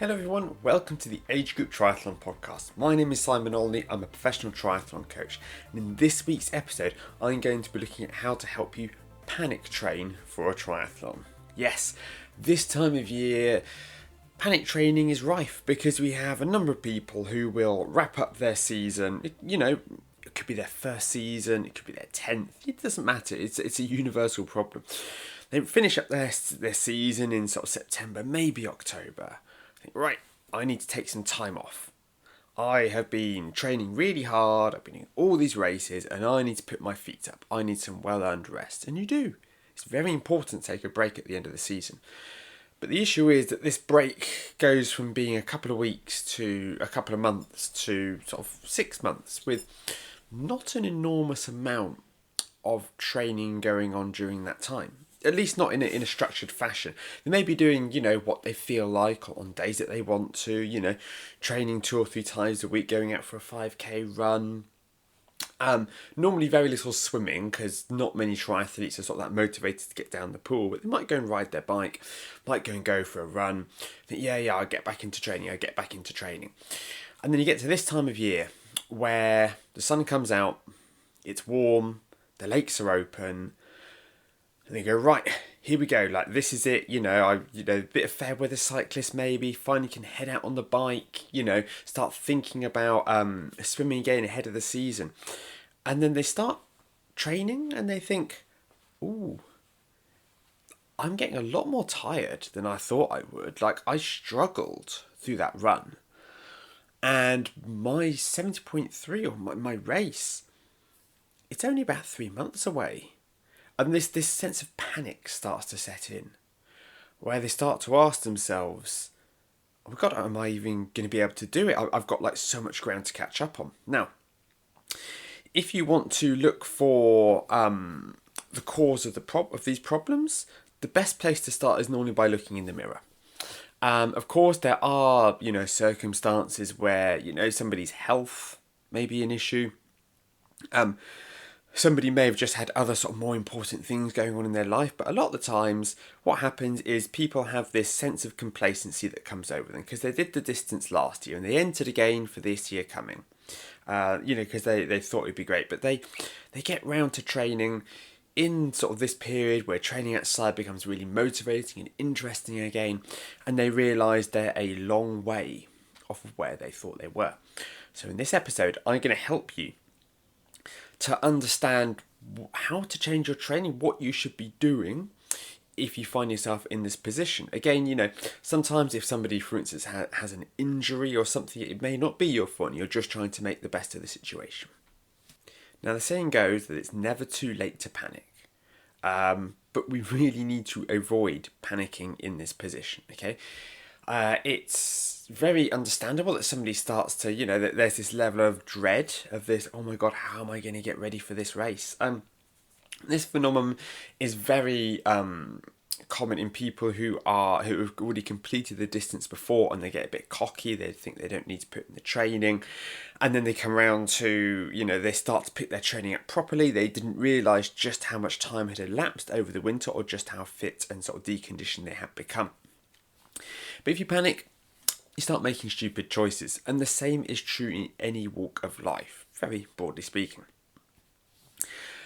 Hello everyone, welcome to the Age Group Triathlon Podcast. My name is Simon Olney, I'm a professional triathlon coach, and in this week's episode I'm going to be looking at how to help you panic train for a triathlon. Yes, this time of year panic training is rife because we have a number of people who will wrap up their season. It could be their first season, it could be their 10th, it doesn't matter, it's a universal problem. They finish up their season in sort of September, maybe October. Think, right, I need to take some time off. I have been training really hard, I've been in all these races, and I need to put my feet up. I need some well-earned rest. And you do. It's very important to take a break at the end of the season. But the issue is that this break goes from being a couple of weeks to a couple of months to sort of 6 months with not an enormous amount of training going on during that time. At least not in a structured fashion. They may be doing, what they feel like on days that they want to, training 2 or 3 times a week, going out for a 5k run. Normally very little swimming because not many triathletes are sort of that motivated to get down the pool, but they might go and ride their bike, might go for a run. Think, I'll get back into training, And then you get to this time of year where the sun comes out, it's warm, the lakes are open, and they go, right, here we go, like this is it, a bit of fair weather cyclist maybe, finally can head out on the bike, start thinking about swimming again ahead of the season. And then they start training and they think, ooh, I'm getting a lot more tired than I thought I would. Like I struggled through that run. And my 70.3 or my race, it's only about 3 months away. And this sense of panic starts to set in, where they start to ask themselves, oh God, am I even going to be able to do it? I've got like so much ground to catch up on. Now, if you want to look for the cause of of these problems, the best place to start is normally by looking in the mirror. Of course, there are, circumstances where, somebody's health may be an issue. Somebody may have just had other sort of more important things going on in their life, but a lot of the times what happens is people have this sense of complacency that comes over them because they did the distance last year and they entered again for this year coming, because they thought it'd be great, but they get round to training in sort of this period where training outside becomes really motivating and interesting again, and they realise they're a long way off of where they thought they were. So in this episode, I'm going to help you to understand how to change your training, what you should be doing if you find yourself in this position. Again, sometimes if somebody, for instance, has an injury or something, it may not be your fault. You're just trying to make the best of the situation. Now, the saying goes that it's never too late to panic. But we really need to avoid panicking in this position, okay? It's very understandable that somebody starts to, that there's this level of dread of this, oh my God, how am I going to get ready for this race? This phenomenon is very common in people who have already completed the distance before and they get a bit cocky, they think they don't need to put in the training, and then they come around to, they start to pick their training up properly. They didn't realise just how much time had elapsed over the winter or just how fit and sort of deconditioned they had become. But if you panic, you start making stupid choices, and the same is true in any walk of life, very broadly speaking.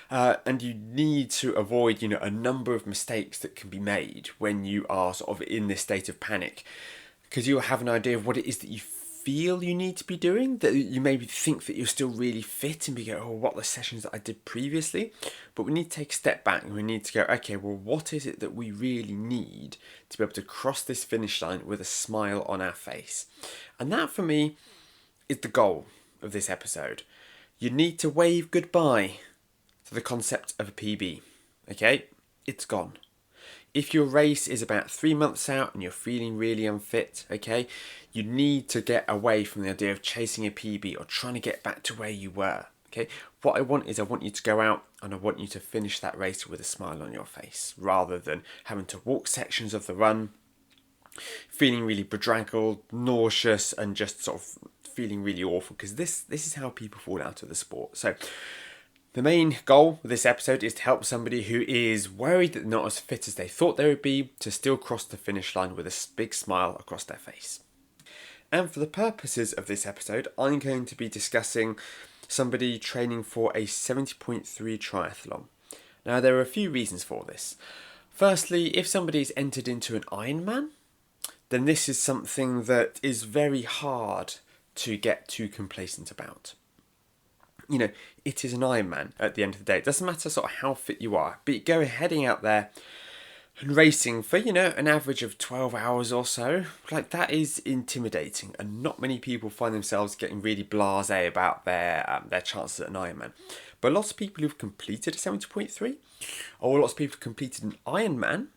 And you need to avoid, a number of mistakes that can be made when you are sort of in this state of panic, because you'll have an idea of what it is that you feel you need to be doing, that you maybe think that you're still really fit and be going, oh, what are the sessions that I did previously? But we need to take a step back and we need to go, okay, well, what is it that we really need to be able to cross this finish line with a smile on our face? And that, for me, is the goal of this episode. You need to wave goodbye to the concept of a PB, okay? It's gone. If your race is about 3 months out and you're feeling really unfit, okay, you need to get away from the idea of chasing a PB or trying to get back to where you were, okay? What I want you to go out and I want you to finish that race with a smile on your face rather than having to walk sections of the run, feeling really bedraggled, nauseous, and just sort of feeling really awful, because this is how people fall out of the sport. So the main goal of this episode is to help somebody who is worried that they're not as fit as they thought they would be to still cross the finish line with a big smile across their face. And for the purposes of this episode, I'm going to be discussing somebody training for a 70.3 triathlon. Now, there are a few reasons for this. Firstly, if somebody's entered into an Ironman, then this is something that is very hard to get too complacent about. You know, it is an Ironman at the end of the day. It doesn't matter sort of how fit you are, but heading out there and racing for, an average of 12 hours or so, like that is intimidating, and not many people find themselves getting really blasé about their chances at an Ironman. But lots of people who've completed a 70.3, or lots of people who've completed an Ironman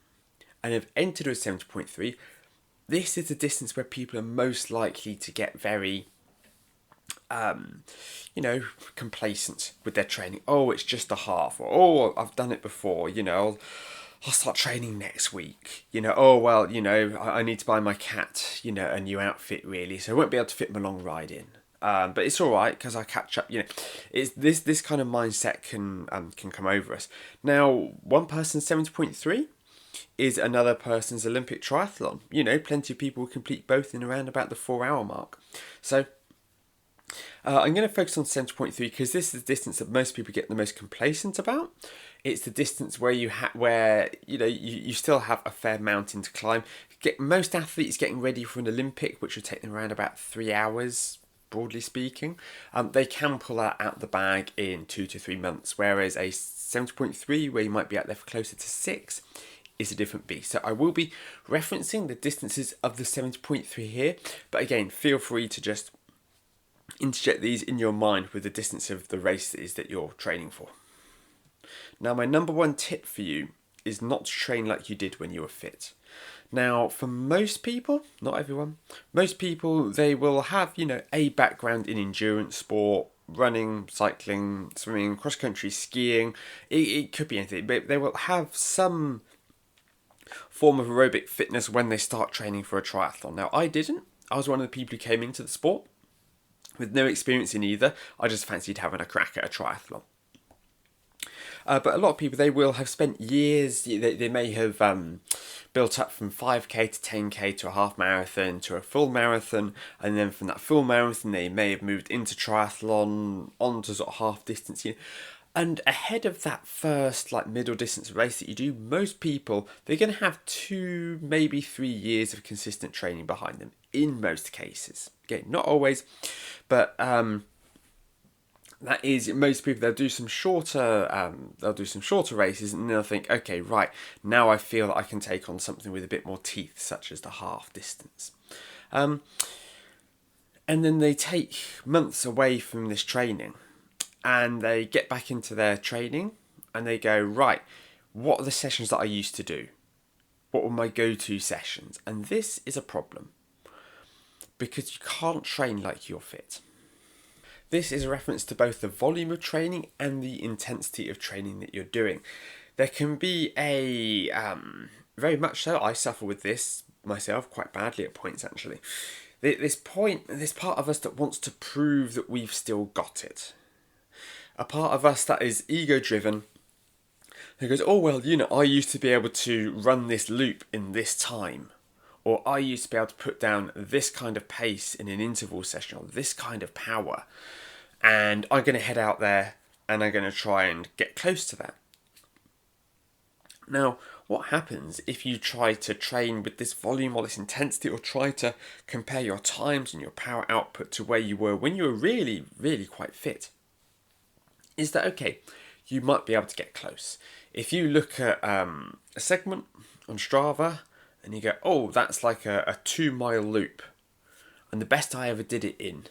and have entered a 70.3, this is the distance where people are most likely to get very complacent with their training. Oh, it's just a half, or oh, I've done it before, I'll start training next week. I need to buy my cat, a new outfit really, so I won't be able to fit my long ride in. But it's all right because I catch up. It's this kind of mindset can come over us. Now, one person's 70.3 is another person's Olympic triathlon. Plenty of people will complete both in around about the 4-hour mark. So I'm going to focus on 70.3 because this is the distance that most people get the most complacent about. It's the distance where you still have a fair mountain to climb. Most athletes getting ready for an Olympic, which will take them around about 3 hours, broadly speaking, they can pull that out the bag in 2 to 3 months, whereas a 70.3, where you might be out there for closer to 6, is a different beast. So I will be referencing the distances of the 70.3 here, but again, feel free to just interject these in your mind with the distance of the races that you're training for. Now, my number one tip for you is not to train like you did when you were fit. Now, for most people, not everyone, most people, they will have, a background in endurance sport, running, cycling, swimming, cross-country skiing. It could be anything, but they will have some form of aerobic fitness when they start training for a triathlon. Now, I didn't. I was one of the people who came into the sport with no experience in either. I just fancied having a crack at a triathlon. But a lot of people, they will have spent years, they may have built up from 5k to 10k to a half marathon to a full marathon, and then from that full marathon they may have moved into triathlon, onto sort of half distance. And ahead of that first middle distance race that you do, most people, they're going to have 2, maybe 3 years of consistent training behind them in most cases. Again, not always, but that is, most people, they'll do some shorter races, and they'll think, okay, right, now I feel that I can take on something with a bit more teeth, such as the half distance. And then they take months away from this training, and they get back into their training, and they go, right, what are the sessions that I used to do? What were my go-to sessions? And this is a problem, because you can't train like you're fit. This is a reference to both the volume of training and the intensity of training that you're doing. There can be a, very much so, I suffer with this myself quite badly at points actually. This part of us that wants to prove that we've still got it. A part of us that is ego-driven, who goes, oh well, I used to be able to run this loop in this time. Or I used to be able to put down this kind of pace in an interval session, or this kind of power. And I'm going to head out there and I'm going to try and get close to that. Now, what happens if you try to train with this volume or this intensity, or try to compare your times and your power output to where you were when you were really, really quite fit? Is that okay? You might be able to get close. If you look at a segment on Strava, and you go, oh, that's like a 2-mile loop. And the best I ever did it in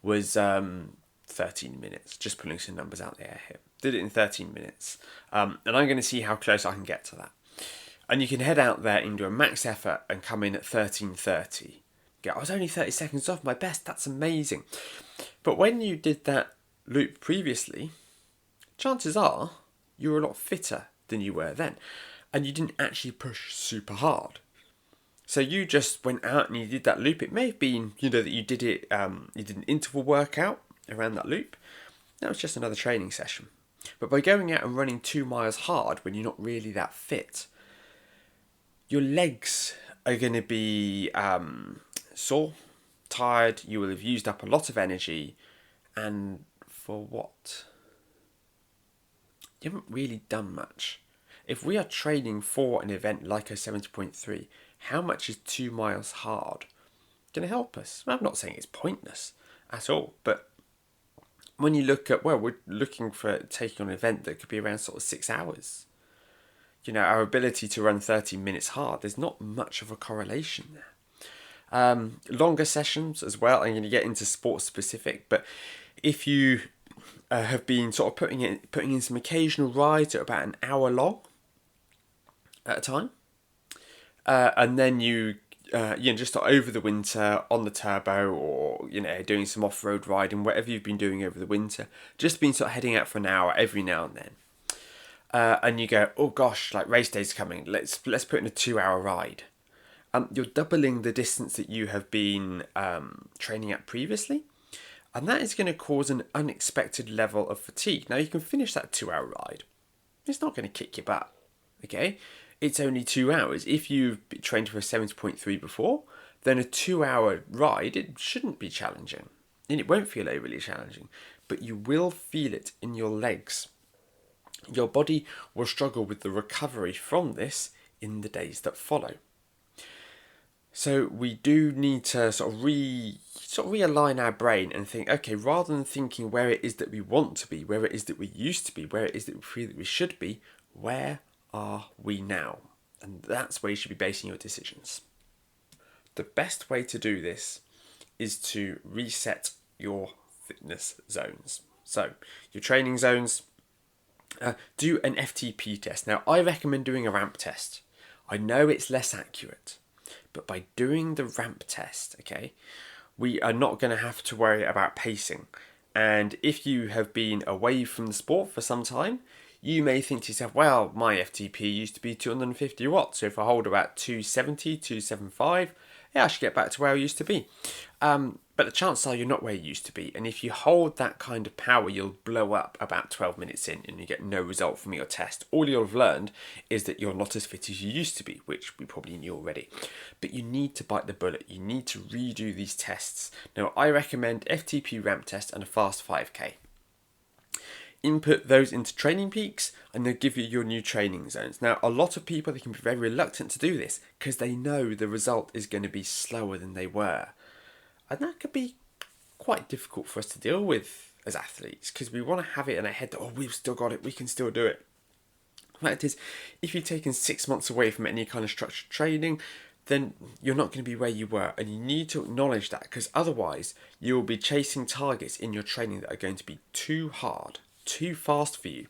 was 13 minutes. Just pulling some numbers out there here. Did it in 13 minutes. And I'm going to see how close I can get to that. And you can head out there and do a max effort and come in at 13:30. Go, I was only 30 seconds off my best. That's amazing. But when you did that loop previously, chances are you were a lot fitter than you were then. And you didn't actually push super hard. So you just went out and you did that loop. It may have been, that you did it, you did an interval workout around that loop. That was just another training session. But by going out and running 2 miles hard when you're not really that fit, your legs are going to be sore. tired, you will have used up a lot of energy, and for what? You haven't really done much. If we are training for an event like a 70.3, how much is 2 miles hard going to help us? I'm not saying it's pointless at all, but when you look at, well, we're looking for taking on an event that could be around sort of 6 hours. You know, our ability to run 30 minutes hard, there's not much of a correlation there. Longer sessions as well, I'm going to get into sports specific, but if you have been sort of putting in some occasional rides at about an hour long at a time, and then you just over the winter on the turbo, or doing some off-road riding, whatever you've been doing over the winter, just been sort of heading out for an hour every now and then, and you go, oh gosh, like race day's coming, let's put in a 2-hour ride. You're doubling the distance that you have been training at previously, and that is going to cause an unexpected level of fatigue. Now you can finish that 2-hour ride, it's not going to kick your butt, okay? It's only 2 hours. If you've trained for a 70.3 before, then a 2-hour ride, it shouldn't be challenging. And it won't feel overly challenging, but you will feel it in your legs. Your body will struggle with the recovery from this in the days that follow. So we do need to sort of realign our brain and think, okay, rather than thinking where it is that we want to be, where it is that we used to be, where it is that we feel that we should be, where are we now? And that's where you should be basing your decisions. The best way to do this is to reset your fitness zones. So your training zones, do an FTP test. Now I recommend doing a ramp test. I know it's less accurate, but by doing the ramp test, okay, we are not going to have to worry about pacing. And if you have been away from the sport for some time, you may think to yourself, well, my FTP used to be 250 watts, so if I hold about 270, 275, yeah, I should get back to where I used to be. But the chances are you're not where you used to be, and if you hold that kind of power, you'll blow up about 12 minutes in and you get no result from your test. All you'll have learned is that you're not as fit as you used to be, which we probably knew already. But you need to bite the bullet. You need to redo these tests. Now, I recommend FTP ramp test and a fast 5K. Input those into Training Peaks and they'll give you your new training zones. Now, a lot of people, they can be very reluctant to do this because they know the result is going to be slower than they were. And that could be quite difficult for us to deal with as athletes because we want to have it in our head that, oh, we've still got it, we can still do it. The fact is, if you've taken 6 months away from any kind of structured training, then you're not going to be where you were, and you need to acknowledge that because otherwise you will be chasing targets in your training that are going to be too hard, too fast for you,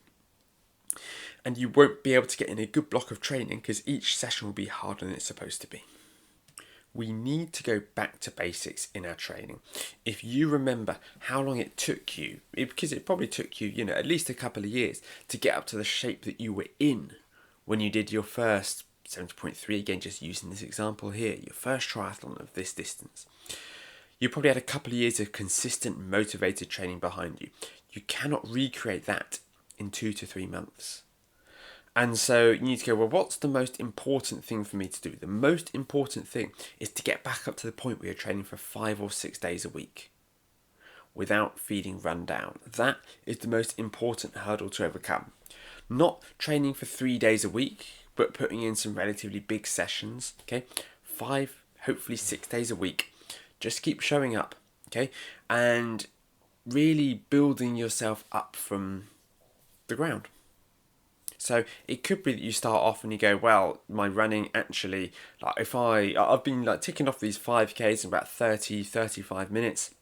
and you won't be able to get in a good block of training because each session will be harder than it's supposed to be. We need to go back to basics in our training. If you remember how long it took you, because it probably took you, at least a couple of years to get up to the shape that you were in when you did your first 70.3, again, just using this example here, your first triathlon of this distance. You probably had a couple of years of consistent, motivated training behind you. You cannot recreate that in 2 to 3 months. And so you need to go, well, what's the most important thing for me to do? The most important thing is to get back up to the point where you're training for 5 or 6 days a week without feeling run down. That is the most important hurdle to overcome. Not training for 3 days a week, but putting in some relatively big sessions, okay? 5, hopefully 6 days a week. Just keep showing up, okay? And really building yourself up from the ground. So it could be that you start off and you go, well, my running actually, like I've been ticking off these 5Ks in about 30, 35 minutes.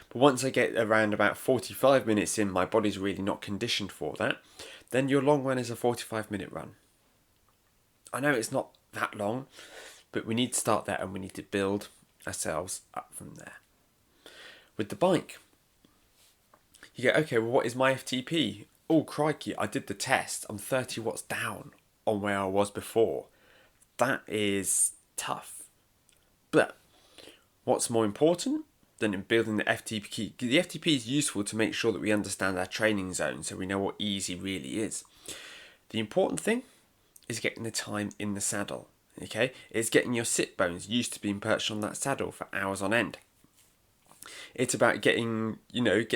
But once I get around about 45 minutes in, my body's really not conditioned for that. Then your long run is a 45-minute run. I know it's not that long, but we need to start there and we need to build ourselves up from there. With the bike, you go, okay, well, what is my FTP? Oh, crikey, I did the test. I'm 30 watts down on where I was before. That is tough. But what's more important than in building the FTP? The FTP is useful to make sure that we understand our training zone so we know what easy really is. The important thing is getting the time in the saddle. Okay, it's getting your sit bones used to being perched on that saddle for hours on end. It's about getting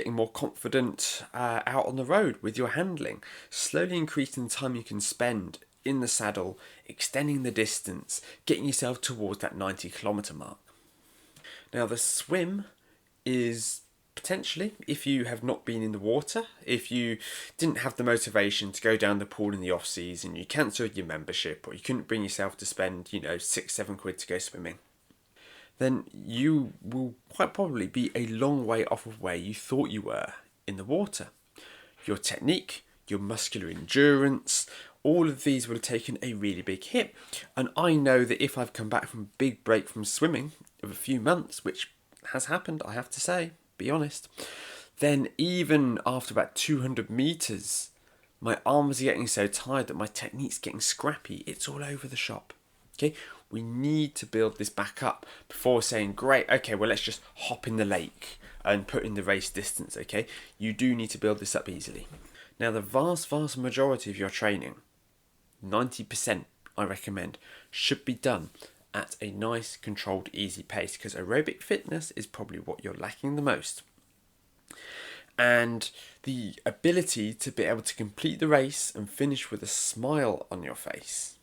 more confident out on the road with your handling, slowly increasing the time you can spend in the saddle, extending the distance, getting yourself towards that 90-kilometre mark. Now the swim is potentially, if you have not been in the water, if you didn't have the motivation to go down the pool in the off season, you cancelled your membership, or you couldn't bring yourself to spend, £6-7 to go swimming, then you will quite probably be a long way off of where you thought you were in the water. Your technique, your muscular endurance, all of these will have taken a really big hit. And I know that if I've come back from a big break from swimming of a few months, which has happened, I have to say, be honest, then even after about 200 metres, my arms are getting so tired that my technique's getting scrappy. It's all over the shop. Okay, we need to build this back up before saying, great, okay, well, let's just hop in the lake and put in the race distance, okay? You do need to build this up easily. Now, the vast majority of your training, 90%, I recommend, should be done at a nice, controlled, easy pace, because aerobic fitness is probably what you're lacking the most. And the ability to be able to complete the race and finish with a smile on your face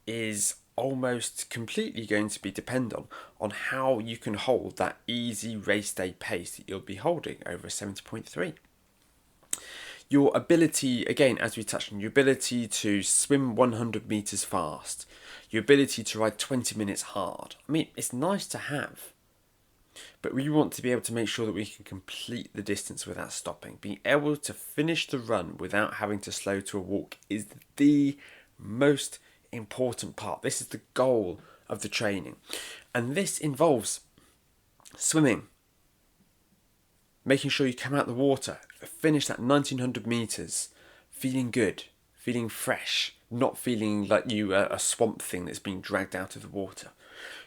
is almost completely going to be dependent on how you can hold that easy race day pace that you'll be holding over a 70.3. Your ability, again, as we touched on, your ability to swim 100 metres fast, your ability to ride 20 minutes hard. I mean, it's nice to have, but we want to be able to make sure that we can complete the distance without stopping. Being able to finish the run without having to slow to a walk is the most important part. This is the goal of the training. And this involves swimming, making sure you come out the water, finish that 1900 metres, feeling good, feeling fresh, not feeling like you are a swamp thing that's being dragged out of the water.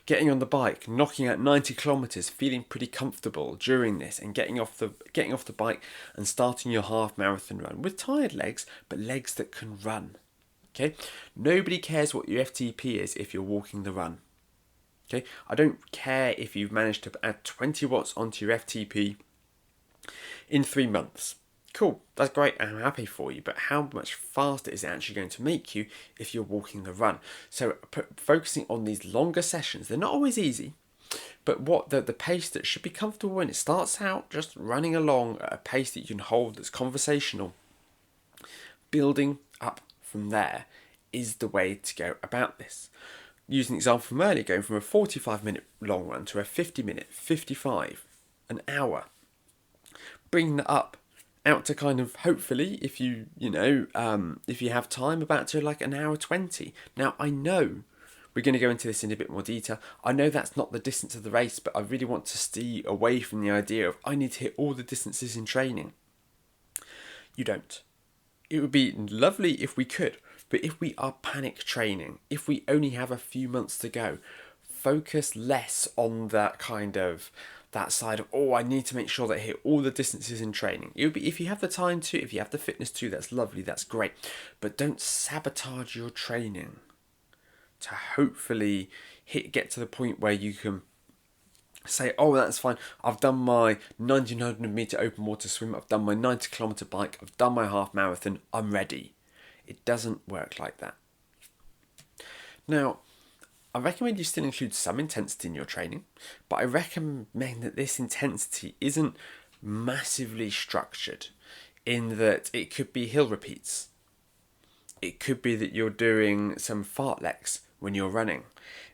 Getting on the bike, knocking out 90 kilometres, feeling pretty comfortable during this, and getting off the bike and starting your half marathon run with tired legs, but legs that can run. Okay, nobody cares what your FTP is if you're walking the run. Okay, I don't care if you've managed to add 20 watts onto your FTP in 3 months. Cool, that's great, I'm happy for you, but how much faster is it actually going to make you if you're walking the run? So focusing on these longer sessions, they're not always easy, but what the pace that should be comfortable when it starts out, just running along at a pace that you can hold that's conversational, building up from there is the way to go about this. Using an example from earlier, going from a 45-minute long run to a 50-minute, 55, an hour, bringing that up out to kind of, hopefully, if you have time, about to like an hour 20. Now, I know we're going to go into this in a bit more detail. I know that's not the distance of the race, but I really want to stay away from the idea of I need to hit all the distances in training. You don't. It would be lovely if we could, but if we are panic training, if we only have a few months to go, focus less on that side of, I need to make sure that I hit all the distances in training. It would be, if you have the time to, if you have the fitness to, that's lovely, that's great. But don't sabotage your training to hopefully get to the point where you can say, that's fine, I've done my 1900 metre open water swim, I've done my 90 kilometre bike, I've done my half marathon, I'm ready. It doesn't work like that. Now, I recommend you still include some intensity in your training, but I recommend that this intensity isn't massively structured, in that it could be hill repeats. It could be that you're doing some fartleks when you're running.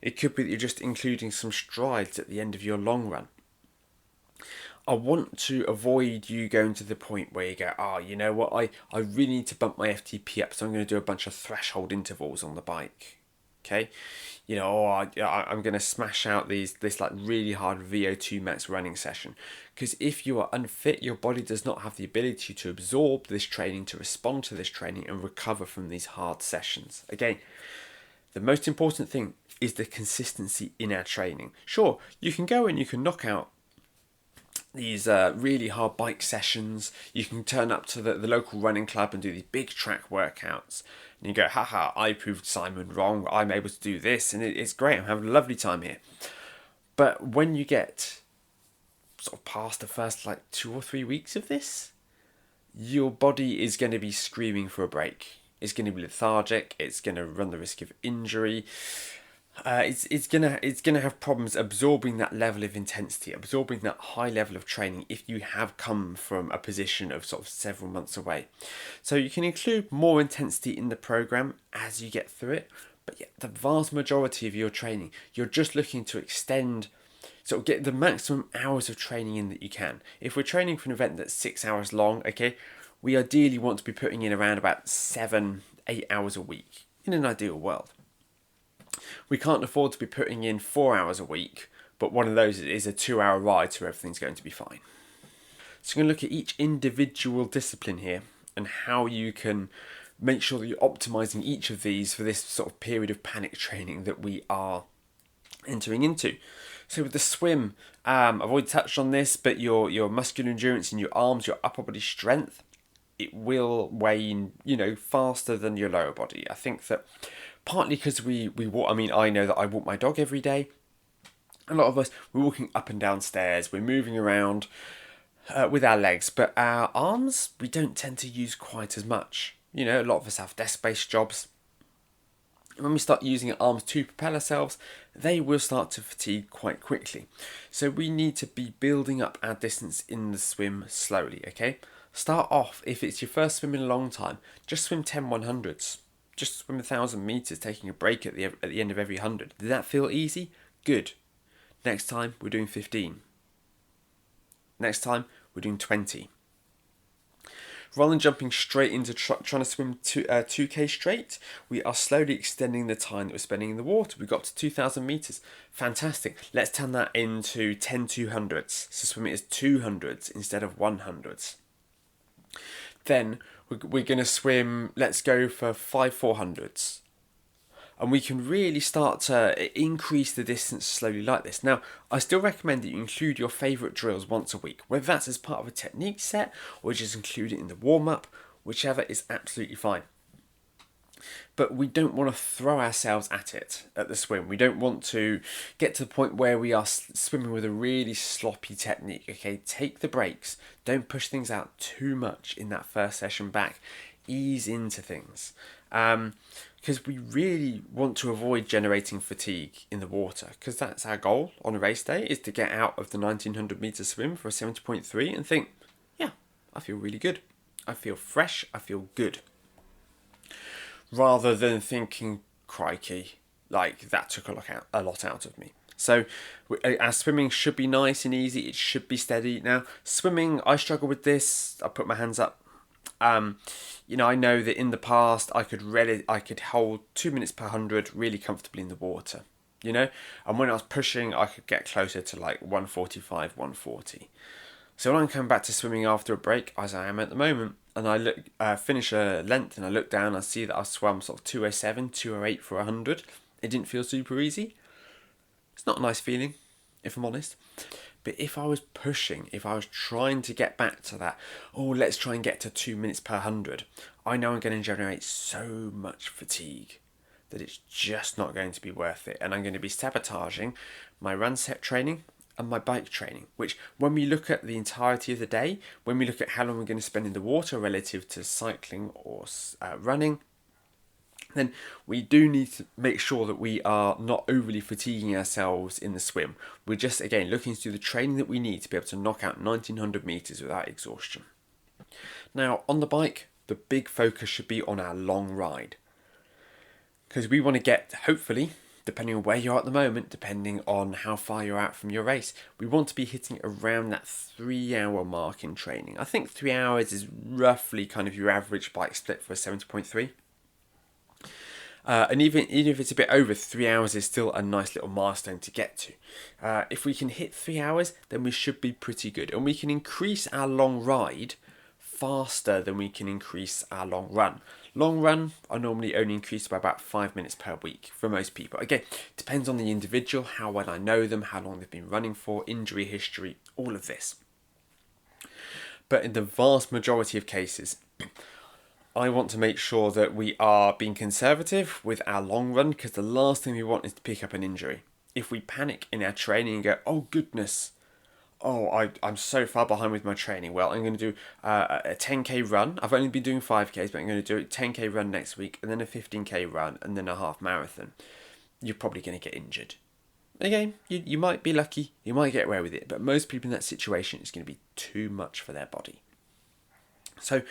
It could be that you're just including some strides at the end of your long run. I want to avoid you going to the point where you go, you know what, I really need to bump my FTP up, so I'm going to do a bunch of threshold intervals on the bike. Okay, I'm going to smash out this like really hard VO2 max running session. Because if you are unfit, your body does not have the ability to absorb this training, to respond to this training and recover from these hard sessions. Again, the most important thing is the consistency in our training. Sure, you can go and you can knock out these really hard bike sessions. You can turn up to the local running club and do these big track workouts. And you go, haha, I proved Simon wrong, I'm able to do this, and it's great, I'm having a lovely time here. But when you get sort of past the first like 2 or 3 weeks of this, your body is going to be screaming for a break. It's going to be lethargic, it's going to run the risk of injury. It's gonna have problems absorbing that level of intensity, absorbing that high level of training if you have come from a position of sort of several months away. So you can include more intensity in the program as you get through it, but yet the vast majority of your training, you're just looking to extend, sort of get the maximum hours of training in that you can. If we're training for an event that's 6 hours long, okay, we ideally want to be putting in around about 7-8 hours a week in an ideal world. We can't afford to be putting in 4 hours a week, but one of those is a 2-hour ride, so everything's going to be fine. So I'm going to look at each individual discipline here and how you can make sure that you're optimizing each of these for this sort of period of panic training that we are entering into. So with the swim, I've already touched on this, but your muscular endurance in your arms, your upper body strength, it will wane, faster than your lower body. I think that partly because we walk, I know that I walk my dog every day. A lot of us, we're walking up and down stairs, we're moving around with our legs, but our arms, we don't tend to use quite as much. A lot of us have desk-based jobs. When we start using our arms to propel ourselves, they will start to fatigue quite quickly. So we need to be building up our distance in the swim slowly, okay? Start off, if it's your first swim in a long time, just swim 10 100s. Just swim 1,000 meters, taking a break at the end of every 100. Did that feel easy? Good. Next time, we're doing 15. Next time, we're doing 20. Rather than jumping straight into trying to swim 2K straight, we are slowly extending the time that we're spending in the water. We got to 2,000 meters. Fantastic. Let's turn that into 10 200s. So swim it as 200s instead of 100s. Then we're going to swim, let's go for 5 400s. And we can really start to increase the distance slowly like this. Now, I still recommend that you include your favourite drills once a week, whether that's as part of a technique set or just include it in the warm-up, whichever is absolutely fine. But we don't want to throw ourselves at it at the swim. We don't want to get to the point where we are swimming with a really sloppy technique. Okay, take the breaks. Don't push things out too much in that first session back. Ease into things. Because we really want to avoid generating fatigue in the water, because that's our goal on a race day, is to get out of the 1900 meter swim for a 70.3 and think, yeah, I feel really good. I feel fresh. I feel good. Rather than thinking, crikey, like that took a lot out of me. So our swimming should be nice and easy. It should be steady. Now, swimming, I struggle with this. I put my hands up. I know that in the past I could hold 2 minutes per 100 really comfortably in the water. And when I was pushing, I could get closer to like 145, 140. So when I'm coming back to swimming after a break, as I am at the moment, and I finish a length and I look down, I see that I swam sort of 207, 208 for 100. It didn't feel super easy. It's not a nice feeling, if I'm honest. But if I was pushing, if I was trying to get back to that, let's try and get to 2 minutes per 100, I know I'm going to generate so much fatigue that it's just not going to be worth it. And I'm going to be sabotaging my run set training and my bike training, which when we look at the entirety of the day, when we look at how long we're going to spend in the water relative to cycling or running, then we do need to make sure that we are not overly fatiguing ourselves in the swim. We're just, again, looking to do the training that we need to be able to knock out 1900 meters without exhaustion. Now, on the bike, the big focus should be on our long ride, because we want to get, hopefully, depending on where you're at the moment, depending on how far you're out from your race, we want to be hitting around that 3-hour mark in training. I think 3 hours is roughly kind of your average bike split for a 70.3. And even if it's a bit over, 3 hours is still a nice little milestone to get to. If we can hit 3 hours, then we should be pretty good. And we can increase our long ride faster than we can increase our long run. Long run, I normally only increase by about 5 minutes per week for most people. Again, depends on the individual, how well I know them, how long they've been running for, injury history, all of this. But in the vast majority of cases, I want to make sure that we are being conservative with our long run, because the last thing we want is to pick up an injury. If we panic in our training and go, oh goodness, I'm so far behind with my training. Well, I'm going to do a 10k run. I've only been doing 5ks, but I'm going to do a 10k run next week, and then a 15k run, and then a half marathon. You're probably going to get injured. Again, you might be lucky, you might get away with it, but most people in that situation, it's going to be too much for their body. So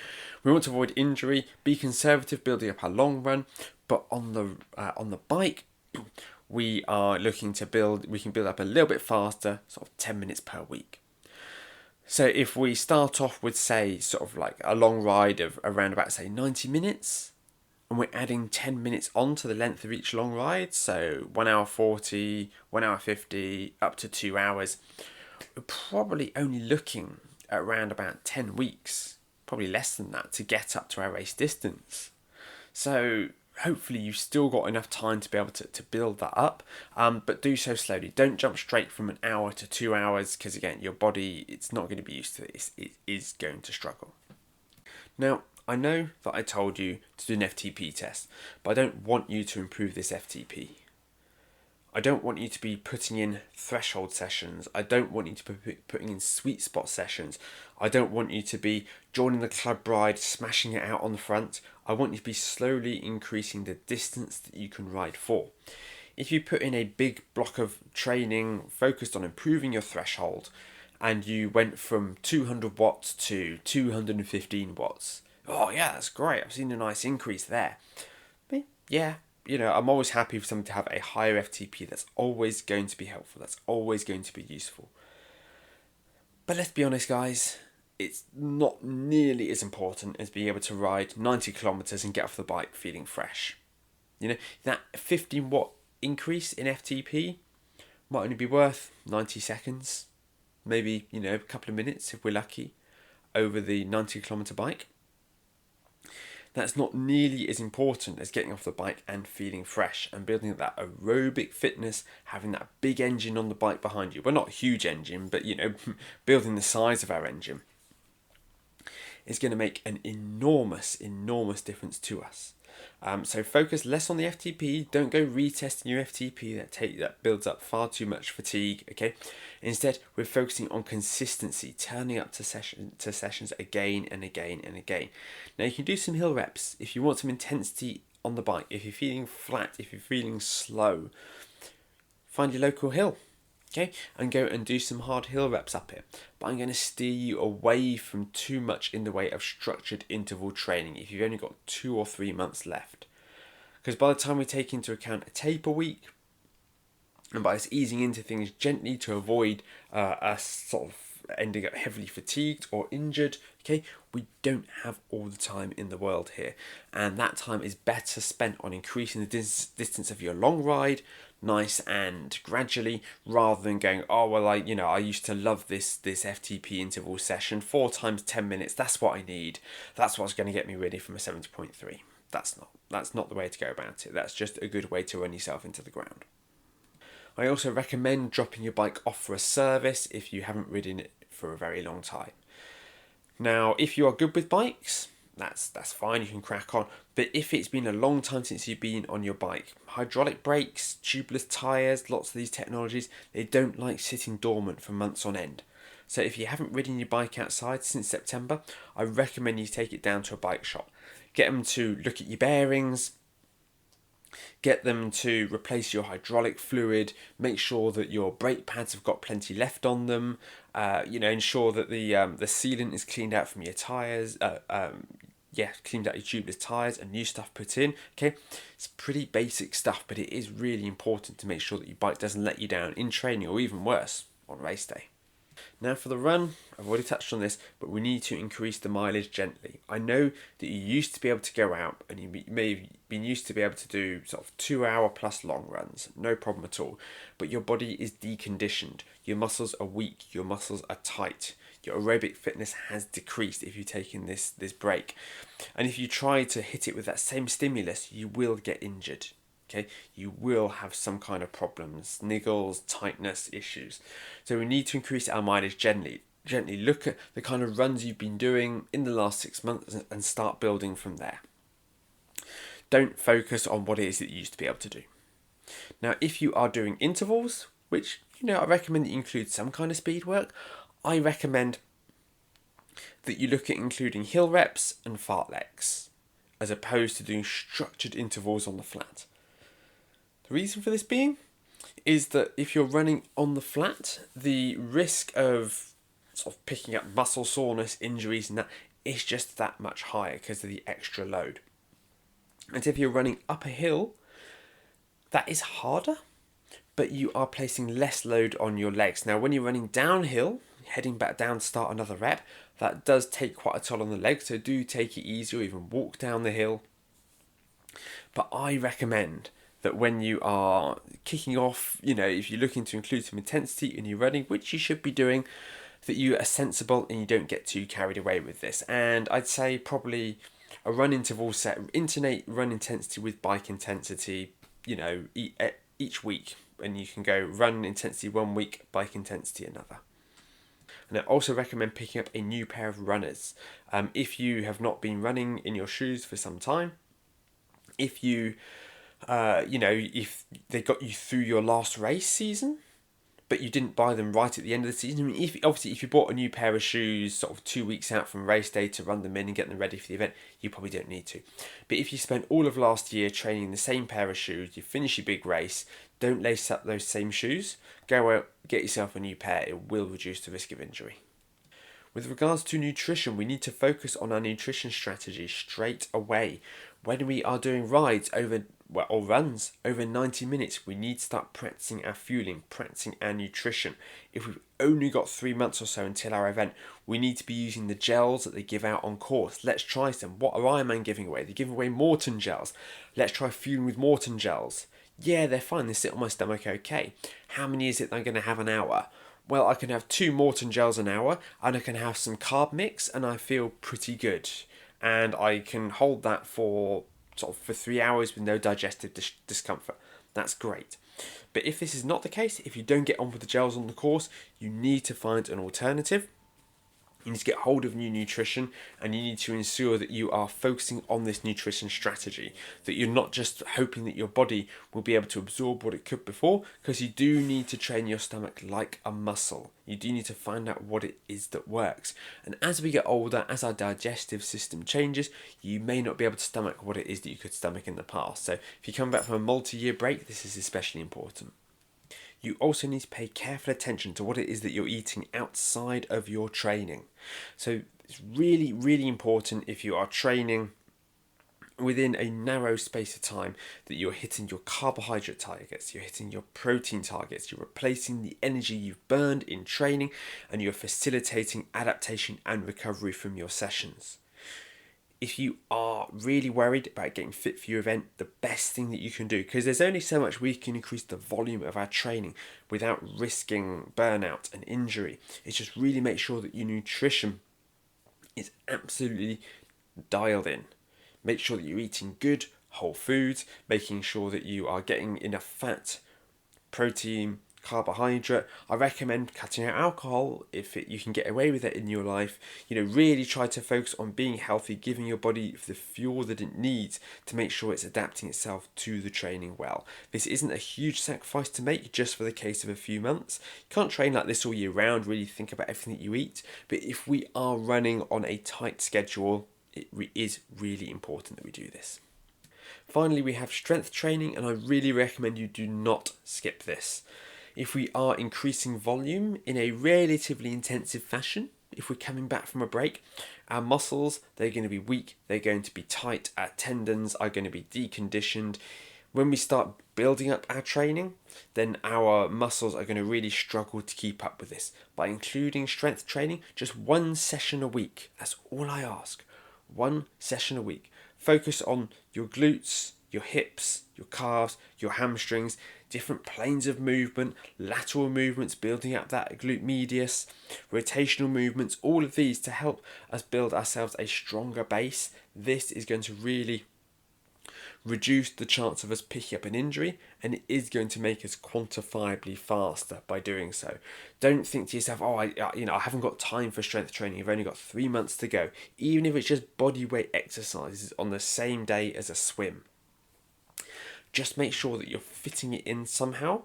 we want to avoid injury, be conservative, building up our long run, but on the bike, we are looking to we can build up a little bit faster, sort of 10 minutes per week. So if we start off with, say, sort of like a long ride of around about, say, 90 minutes, and we're adding 10 minutes on to the length of each long ride, so 1 hour 40, 1 hour 50, up to 2 hours, we're probably only looking at around about 10 weeks, probably less than that, to get up to our race distance. So hopefully you've still got enough time to be able to build that up, but do so slowly. Don't jump straight from an hour to 2 hours, because again, your body, it's not going to be used to this. It is going to struggle. Now, I know that I told you to do an FTP test, but I don't want you to improve this FTP. I don't want you to be putting in threshold sessions. I don't want you to be putting in sweet spot sessions. I don't want you to be joining the club ride, smashing it out on the front. I want you to be slowly increasing the distance that you can ride for. If you put in a big block of training focused on improving your threshold, and you went from 200 watts to 215 watts, oh yeah, that's great, I've seen a nice increase there. But yeah, I'm always happy for someone to have a higher FTP. That's always going to be helpful. That's always going to be useful. But let's be honest, guys, it's not nearly as important as being able to ride 90 kilometers and get off the bike feeling fresh. That 15 watt increase in FTP might only be worth 90 seconds, maybe, a couple of minutes if we're lucky, over the 90 kilometer bike. That's not nearly as important as getting off the bike and feeling fresh and building up that aerobic fitness, having that big engine on the bike behind you. Well, not a huge engine, but building the size of our engine is going to make an enormous difference to us. So focus less on the FTP. Don't go retesting your FTP. That builds up far too much fatigue. Okay. Instead, we're focusing on consistency, turning up to sessions again and again and again. Now you can do some hill reps if you want some intensity on the bike. If you're feeling flat, if you're feeling slow, find your local hill. Okay, and go and do some hard hill reps up here. But I'm going to steer you away from too much in the way of structured interval training if you've only got 2 or 3 months left. Because by the time we take into account a taper week, and by us easing into things gently to avoid us sort of ending up heavily fatigued or injured, okay, we don't have all the time in the world here. And that time is better spent on increasing the distance of your long ride, nice and gradually, rather than going, oh well, I used to love this FTP interval session, 4 times 10 minutes, that's what I need, that's what's going to get me ready for my 70.3. That's not the way to go about it. That's just a good way to run yourself into the ground. I also recommend dropping your bike off for a service if you haven't ridden it for a very long time. Now, if you are good with bikes, that's fine, you can crack on. But if it's been a long time since you've been on your bike, hydraulic brakes, tubeless tyres, lots of these technologies, they don't like sitting dormant for months on end. So if you haven't ridden your bike outside since September, I recommend you take it down to a bike shop. Get them to look at your bearings, get them to replace your hydraulic fluid, make sure that your brake pads have got plenty left on them, ensure that the sealant is cleaned out from your tyres, cleaned out your tubeless tyres and new stuff put in. Okay, it's pretty basic stuff, but it is really important to make sure that your bike doesn't let you down in training, or even worse, on race day. Now for the run, I've already touched on this, but we need to increase the mileage gently. I know that you used to be able to go out and you may have been used to be able to do sort of 2 hour plus long runs, no problem at all, but your body is deconditioned, your muscles are weak, your muscles are tight, your aerobic fitness has decreased if you've taken this break. And if you try to hit it with that same stimulus, you will get injured. Okay, you will have some kind of problems, niggles, tightness issues. So we need to increase our mileage gently. gently look at the kind of runs you've been doing in the last 6 months and start building from there. Don't focus on what it is that you used to be able to do. Now, if you are doing intervals, which I recommend that you include some kind of speed work, I recommend that you look at including hill reps and fartleks, as opposed to doing structured intervals on the flat. The reason for this being is that if you're running on the flat, the risk of sort of picking up muscle soreness, injuries, and that is just that much higher because of the extra load. And if you're running up a hill, that is harder, but you are placing less load on your legs. Now, when you're running downhill, heading back down to start another rep, that does take quite a toll on the legs, so do take it easy or even walk down the hill. But I recommend that when you are kicking off, if you're looking to include some intensity in your running, which you should be doing, that you are sensible and you don't get too carried away with this. And I'd say probably a run interval set, alternate run intensity with bike intensity, each week. And you can go run intensity 1 week, bike intensity another. And I also recommend picking up a new pair of runners. If you have not been running in your shoes for some time, if you, if they got you through your last race season, but you didn't buy them right at the end of the season. I mean, if you bought a new pair of shoes sort of 2 weeks out from race day to run them in and get them ready for the event, you probably don't need to. But if you spent all of last year training in the same pair of shoes, you finish your big race, don't lace up those same shoes, go out, get yourself a new pair. It will reduce the risk of injury. With regards to nutrition, we need to focus on our nutrition strategy straight away. When we are doing rides or runs over 90 minutes, we need to start practicing our fueling, practicing our nutrition. If we've only got 3 months or so until our event, we need to be using the gels that they give out on course. Let's try some. What are Ironman giving away? They're giving away Morton gels. Let's try fueling with Morton gels. Yeah, they're fine. They sit on my stomach okay. How many is it I'm going to have an hour? Well, I can have 2 Morton gels an hour, and I can have some carb mix, and I feel pretty good. And I can hold that for 3 hours with no digestive discomfort. That's great. But if this is not the case, if you don't get on with the gels on the course, you need to find an alternative. You need to get hold of new nutrition, and you need to ensure that you are focusing on this nutrition strategy, that you're not just hoping that your body will be able to absorb what it could before, because you do need to train your stomach like a muscle. You do need to find out what it is that works. And as we get older, as our digestive system changes, you may not be able to stomach what it is that you could stomach in the past. So if you come back from a multi-year break, this is especially important. You also need to pay careful attention to what it is that you're eating outside of your training. So it's really, really important if you are training within a narrow space of time that you're hitting your carbohydrate targets, you're hitting your protein targets, you're replacing the energy you've burned in training, and you're facilitating adaptation and recovery from your sessions. If you are really worried about getting fit for your event, the best thing that you can do, because there's only so much we can increase the volume of our training without risking burnout and injury, is just really make sure that your nutrition is absolutely dialed in. Make sure that you're eating good whole foods, making sure that you are getting enough fat, protein, carbohydrate. I recommend cutting out alcohol if you can get away with it in your life. Really try to focus on being healthy, giving your body the fuel that it needs to make sure it's adapting itself to the training well. This isn't a huge sacrifice to make just for the case of a few months. You can't train like this all year round, really think about everything that you eat. But if we are running on a tight schedule, it is really important that we do this. Finally, we have strength training, and I really recommend you do not skip this. If we are increasing volume in a relatively intensive fashion, if we're coming back from a break, our muscles, they're going to be weak, they're going to be tight, our tendons are going to be deconditioned. When we start building up our training, then our muscles are going to really struggle to keep up with this. By including strength training, just 1 session a week, that's all I ask. 1 session a week. Focus on your glutes, your hips, your calves, your hamstrings, different planes of movement, lateral movements, building up that glute medius, rotational movements, all of these to help us build ourselves a stronger base. This is going to really reduce the chance of us picking up an injury, and it is going to make us quantifiably faster by doing so. Don't think to yourself, oh, I haven't got time for strength training. I've only got 3 months to go. Even if it's just body weight exercises on the same day as a swim, just make sure that you're fitting it in somehow.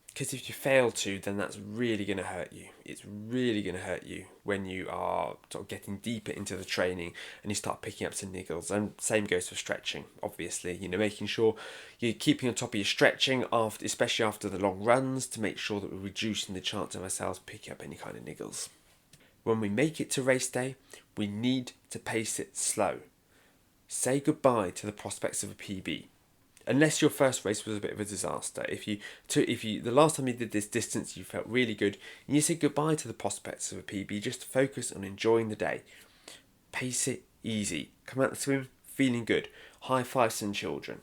Because if you fail to, then that's really going to hurt you. It's really going to hurt you when you are sort of getting deeper into the training and you start picking up some niggles. And same goes for stretching, obviously. Making sure you're keeping on top of your stretching, especially after the long runs, to make sure that we're reducing the chance of ourselves picking up any kind of niggles. When we make it to race day, we need to pace it slow. Say goodbye to the prospects of a PB. Unless your first race was a bit of a disaster. If you the last time you did this distance you felt really good, and you said goodbye to the prospects of a PB, just focus on enjoying the day. Pace it easy. Come out the swim feeling good. High five some children.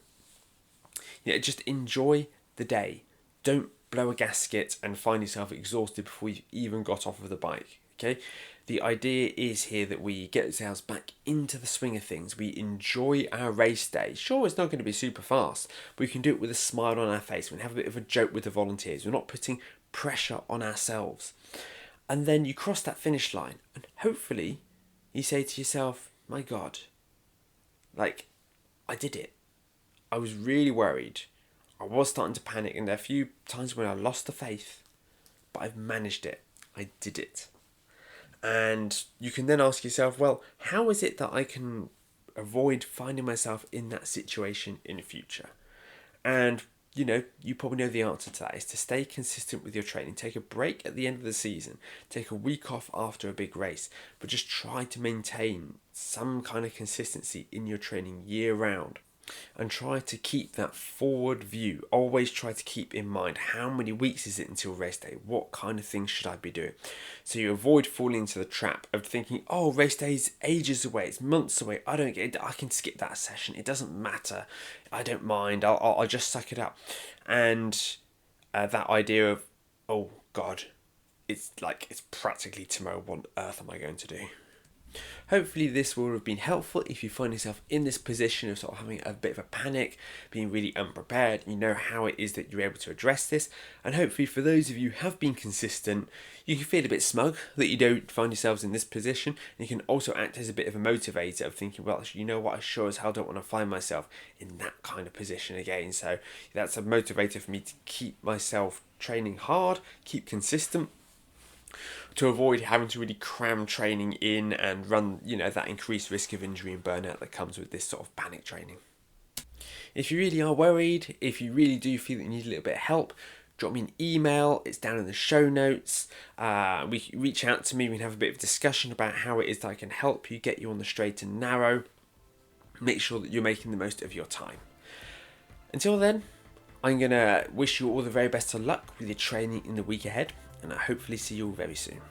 Just enjoy the day. Don't blow a gasket and find yourself exhausted before you've even got off of the bike. Okay? The idea is here that we get ourselves back into the swing of things. We enjoy our race day. Sure, it's not going to be super fast, but we can do it with a smile on our face. We can have a bit of a joke with the volunteers. We're not putting pressure on ourselves. And then you cross that finish line, and hopefully you say to yourself, my God, I did it. I was really worried. I was starting to panic, and there are a few times when I lost the faith, but I've managed it. I did it. And you can then ask yourself, well, how is it that I can avoid finding myself in that situation in the future? And, you probably know the answer to that is to stay consistent with your training. Take a break at the end of the season. Take a week off after a big race. But just try to maintain some kind of consistency in your training year round. And try to keep that forward view. Always try to keep in mind how many weeks is it until race day? What kind of things should I be doing? So you avoid falling into the trap of thinking, oh, race day is ages away, it's months away. I can skip that session. It doesn't matter. I don't mind. I'll just suck it up. And that idea of, oh God, it's practically tomorrow. What on earth am I going to do? Hopefully this will have been helpful if you find yourself in this position of sort of having a bit of a panic, being really unprepared. You know how it is that you're able to address this, and hopefully for those of you who have been consistent, you can feel a bit smug that you don't find yourselves in this position, and you can also act as a bit of a motivator of thinking, well, you know what, I sure as hell don't want to find myself in that kind of position again. So that's a motivator for me to keep myself training hard, keep consistent, to avoid having to really cram training in and run, that increased risk of injury and burnout that comes with this sort of panic training. If you really are worried, if you really do feel that you need a little bit of help, drop me an email. It's down in the show notes. Reach out to me. We can have a bit of discussion about how it is that I can help you, get you on the straight and narrow. Make sure that you're making the most of your time. Until then, I'm going to wish you all the very best of luck with your training in the week ahead, and I hopefully see you all very soon.